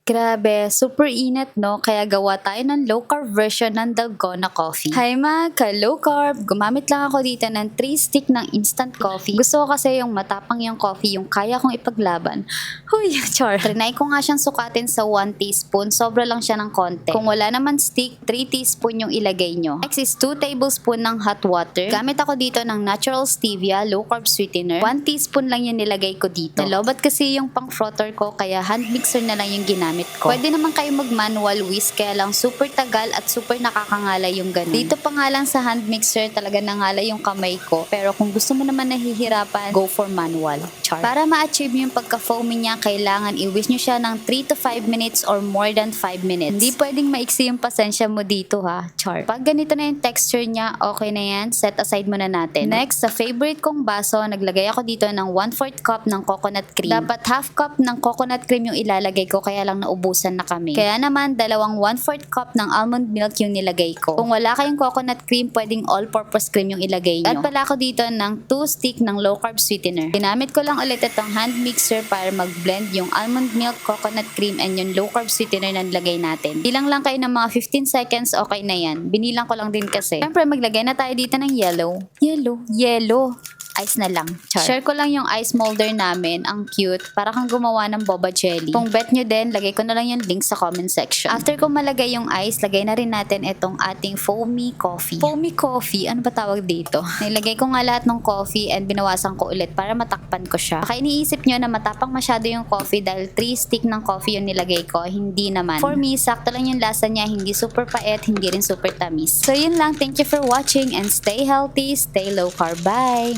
Grabe, super init no? Kaya gawa tayo ng low carb version ng Dalgona Coffee. Hi mga ka-low carb! Gumamit lang ako dito ng 3 stick ng instant coffee. Gusto ko kasi yung matapang yung coffee, yung kaya kong ipaglaban. Huy, char! Trinay ko nga siyang sukatin sa 1 teaspoon. Sobra lang siya ng konti. Kung wala naman stick, 3 teaspoon yung ilagay nyo. Next is 2 tablespoon ng hot water. Gamit ako dito ng natural stevia, low carb sweetener. 1 teaspoon lang yung nilagay ko dito. Nalobat kasi yung pang frother ko, kaya hand mixer na lang yung ginamit ko. Pwede naman kayo mag-manual whisk, kaya lang super tagal at super nakakangalay yung ganun. Dito pa nga lang sa hand mixer, talaga nangalay yung kamay ko. Pero kung gusto mo naman nahihirapan, go for manual. Char. Para ma-achieve yung pagka-foamy niya, kailangan i-whisk nyo siya ng 3 to 5 minutes or more than 5 minutes. Hindi pwedeng maiksi yung pasensya mo dito ha. Char. Pag ganito na yung texture niya, okay na yan. Set aside muna natin. Next, sa favorite kong baso, naglagay ako dito ng 1/4 cup ng coconut cream. Dapat half cup ng coconut cream yung ilalagay ko, kaya lang naubusan na kami. Kaya naman, dalawang 1/4 cup ng almond milk yung nilagay ko. Kung wala kayong coconut cream, pwedeng all-purpose cream yung ilagay nyo. At pala ako dito ng 2 stick ng low carb sweetener. Ginamit ko lang ulit itong hand mixer para mag-blend yung almond milk, coconut cream, and yung low carb sweetener na nilagay natin. Bilang lang kayo ng mga 15 seconds, okay na yan. Binilang ko lang din kasi. Siyempre, maglagay na tayo dito ng yellow. Yellow. Ice na lang. Char. Share ko lang yung ice molder namin. Ang cute. Para kang gumawa ng boba jelly. Kung bet nyo din, lagay ko na lang yung link sa comment section. After ko malagay yung ice, lagay na rin natin itong ating foamy coffee. Foamy coffee? Ano ba tawag dito? Nilagay ko nga lahat ng coffee and binawasan ko ulit para matakpan ko siya. Baka iniisip nyo na matapang masyado yung coffee dahil 3 stick ng coffee yung nilagay ko. Hindi naman. For me, sakto lang yung lasa niya. Hindi super pait, hindi rin super tamis. So yun lang. Thank you for watching and stay healthy, stay low carb. Bye!